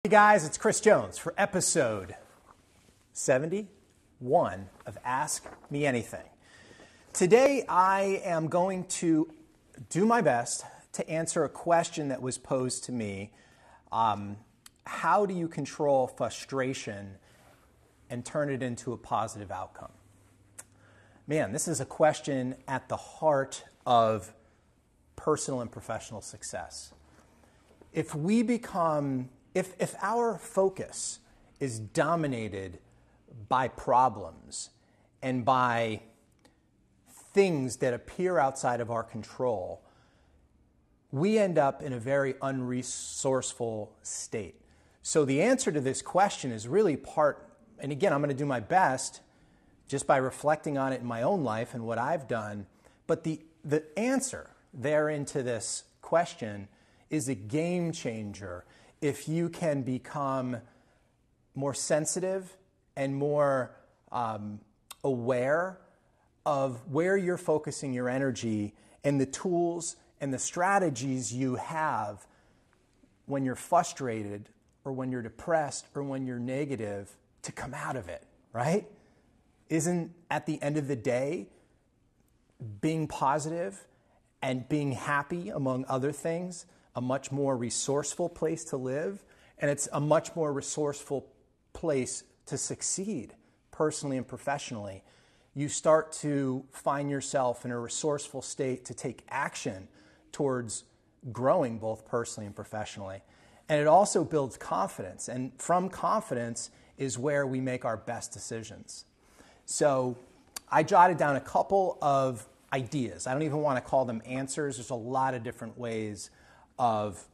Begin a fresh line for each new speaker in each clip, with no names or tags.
Hey guys, it's Kris Jones for episode 71 of Ask Me Anything. Today I am going to do my best to answer a question that was posed to me. How do you control frustration and turn it into a positive outcome? Man, this is a question at the heart of personal and professional success. If our focus is dominated by problems and by things that appear outside of our control, we end up in a very unresourceful state. So the answer to this question is really and again, I'm going to do my best just by reflecting on it in my own life and what I've done, but the answer therein to this question is a game changer if you can become more sensitive and more aware of where you're focusing your energy and the tools and the strategies you have when you're frustrated or when you're depressed or when you're negative to come out of it, right? Isn't at the end of the day, being positive and being happy, among other things, a much more resourceful place to live, and it's a much more resourceful place to succeed personally and professionally. You start to find yourself in a resourceful state to take action towards growing both personally and professionally. And it also builds confidence, and from confidence is where we make our best decisions. So I jotted down a couple of ideas. I don't even want to call them answers. There's a lot of different ways of,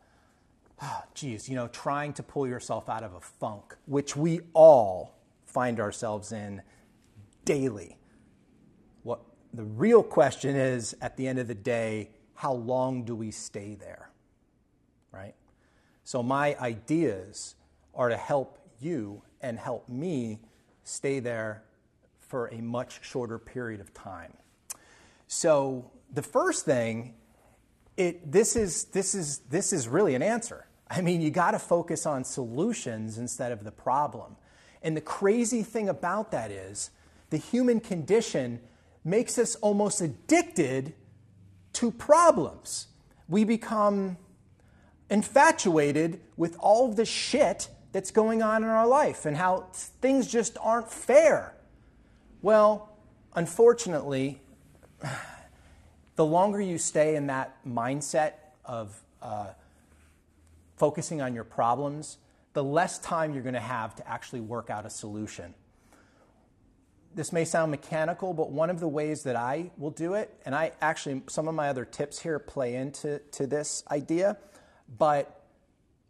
trying to pull yourself out of a funk, which we all find ourselves in daily. What the real question is, at the end of the day, how long do we stay there, right? So my ideas are to help you and help me stay there for a much shorter period of time. So the first thing, this is really an answer. I mean, you got to focus on solutions instead of the problem. And the crazy thing about that is the human condition makes us almost addicted to problems. We become infatuated with all of the shit that's going on in our life and how things just aren't fair. Well, unfortunately, the longer you stay in that mindset of focusing on your problems, the less time you're going to have to actually work out a solution. This may sound mechanical, but one of the ways that I will do it, and some of my other tips here play into this idea, but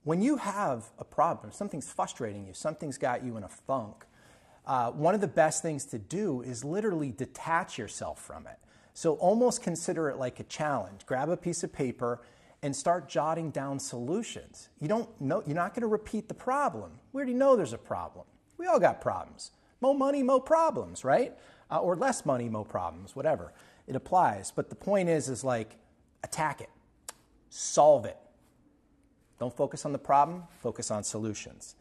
when you have a problem, something's frustrating you, something's got you in a funk, one of the best things to do is literally detach yourself from it. So almost consider it like a challenge. Grab a piece of paper and start jotting down solutions. You're not going to repeat the problem. We already know there's a problem. We all got problems. More money, more problems, right? Or less money, more problems, whatever. It applies. But the point is attack it. Solve it. Don't focus on the problem, focus on solutions.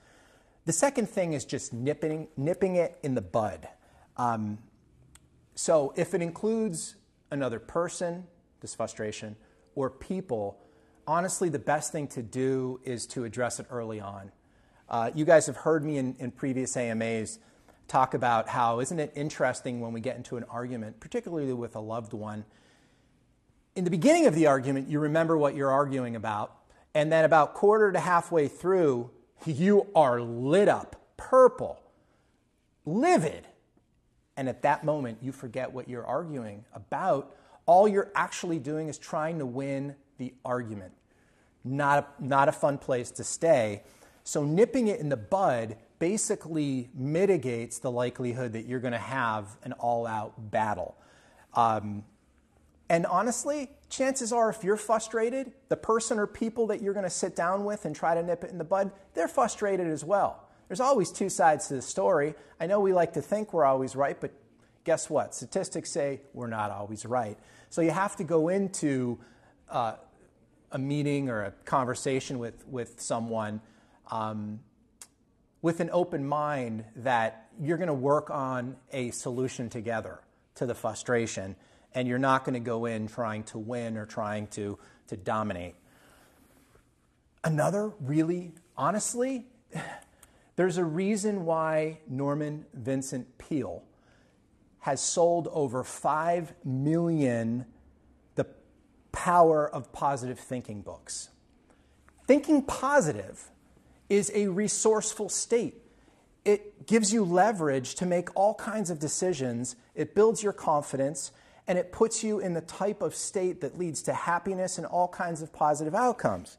The second thing is just nipping it in the bud. So if it includes another person, this frustration, or people, honestly, the best thing to do is to address it early on. You guys have heard me in previous AMAs talk about how, isn't it interesting when we get into an argument, particularly with a loved one, in the beginning of the argument, you remember what you're arguing about, and then about quarter to halfway through, you are lit up, purple, livid. And at that moment, you forget what you're arguing about. All you're actually doing is trying to win the argument. Not a fun place to stay. So nipping it in the bud basically mitigates the likelihood that you're going to have an all-out battle. And honestly, chances are if you're frustrated, the person or people that you're going to sit down with and try to nip it in the bud, they're frustrated as well. There's always two sides to the story. I know we like to think we're always right, but guess what? Statistics say we're not always right. So you have to go into a meeting or a conversation with someone with an open mind that you're going to work on a solution together to the frustration, and you're not going to go in trying to win or trying to dominate. Another, really, honestly, there's a reason why Norman Vincent Peale has sold over 5 million The Power of Positive Thinking books. Thinking positive is a resourceful state. It gives you leverage to make all kinds of decisions. It builds your confidence, and it puts you in the type of state that leads to happiness and all kinds of positive outcomes.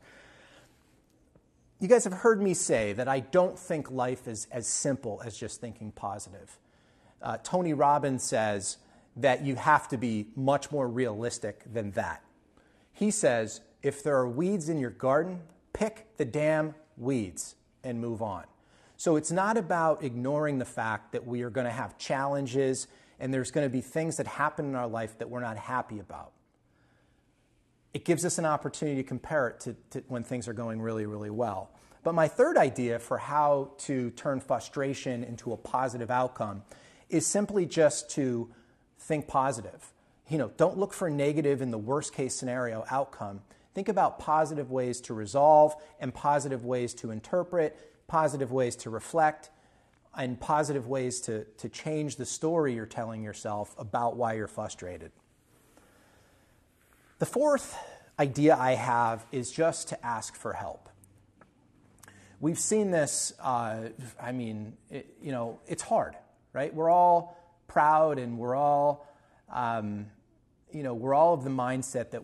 You guys have heard me say that I don't think life is as simple as just thinking positive. Tony Robbins says that you have to be much more realistic than that. He says, if there are weeds in your garden, pick the damn weeds and move on. So it's not about ignoring the fact that we are going to have challenges and there's going to be things that happen in our life that we're not happy about. It gives us an opportunity to compare it to when things are going really, really well. But my third idea for how to turn frustration into a positive outcome is simply just to think positive. Don't look for negative in the worst case scenario outcome. Think about positive ways to resolve and positive ways to interpret, positive ways to reflect, and positive ways to change the story you're telling yourself about why you're frustrated. The fourth idea I have is just to ask for help. We've seen this, it's hard, right? We're all proud and we're all of the mindset that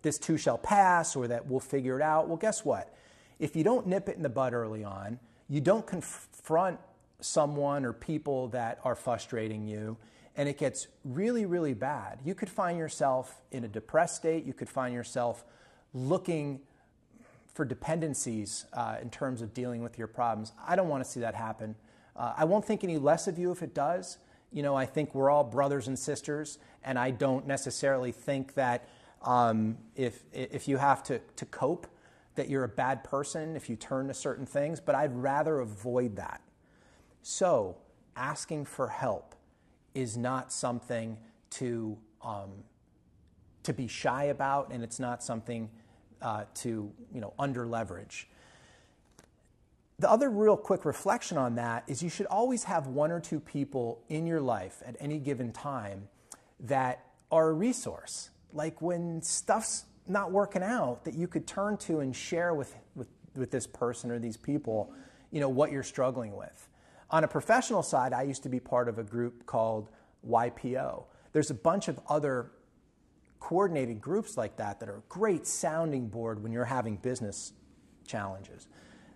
this too shall pass or that we'll figure it out. Well, guess what? If you don't nip it in the bud early on, you don't confront someone or people that are frustrating you, and it gets really, really bad. You could find yourself in a depressed state. You could find yourself looking for dependencies in terms of dealing with your problems. I don't want to see that happen. I won't think any less of you if it does. I think we're all brothers and sisters, and I don't necessarily think that if you have to cope, that you're a bad person if you turn to certain things, but I'd rather avoid that. So asking for help is not something to be shy about, and it's not something to under leverage. The other real quick reflection on that is you should always have one or two people in your life at any given time that are a resource. Like when stuff's not working out, that you could turn to and share with this person or these people, what you're struggling with. On a professional side, I used to be part of a group called YPO. There's a bunch of other coordinated groups like that are a great sounding board when you're having business challenges.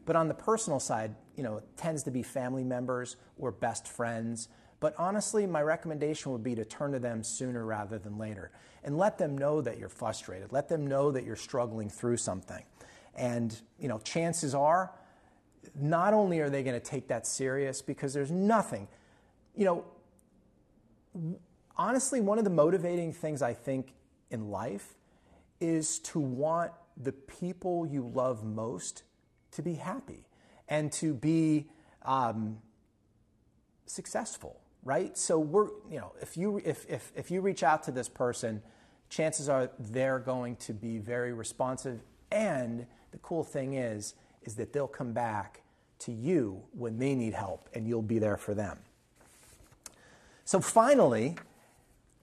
But on the personal side, it tends to be family members or best friends. But honestly, my recommendation would be to turn to them sooner rather than later and let them know that you're frustrated. Let them know that you're struggling through something. And, chances are, not only are they going to take that serious, because there's nothing, honestly, one of the motivating things I think in life is to want the people you love most to be happy and to be successful, right? So if you reach out to this person, chances are they're going to be very responsive, and the cool thing is that they'll come back to you when they need help, and you'll be there for them. So finally,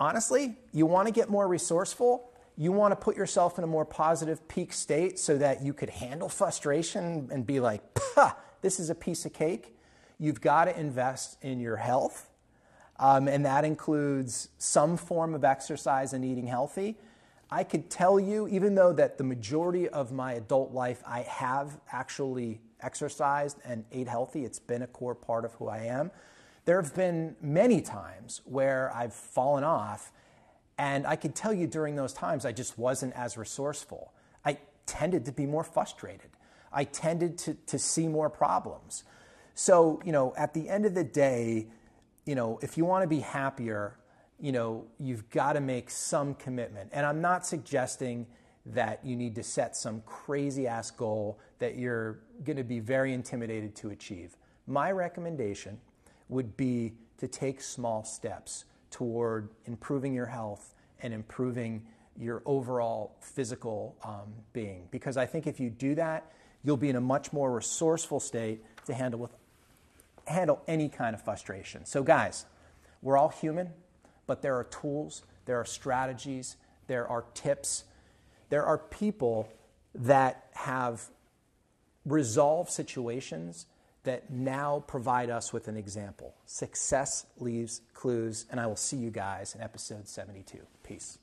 honestly, you want to get more resourceful. You want to put yourself in a more positive peak state so that you could handle frustration and be like, this is a piece of cake. You've got to invest in your health, and that includes some form of exercise and eating healthy. I could tell you, even though that the majority of my adult life I have actually exercised and ate healthy, it's been a core part of who I am, there have been many times where I've fallen off, and I could tell you during those times I just wasn't as resourceful. I tended to be more frustrated. I tended to see more problems. So, at the end of the day, if you want to be happier, you've got to make some commitment. And I'm not suggesting that you need to set some crazy ass goal that you're going to be very intimidated to achieve. my recommendation would be to take small steps toward improving your health and improving your overall physical being. Because I think if you do that, you'll be in a much more resourceful state to handle any kind of frustration. So guys, we're all human, but there are tools, there are strategies, there are tips, there are people that have resolved situations that now provide us with an example. Success leaves clues, and I will see you guys in episode 72. Peace.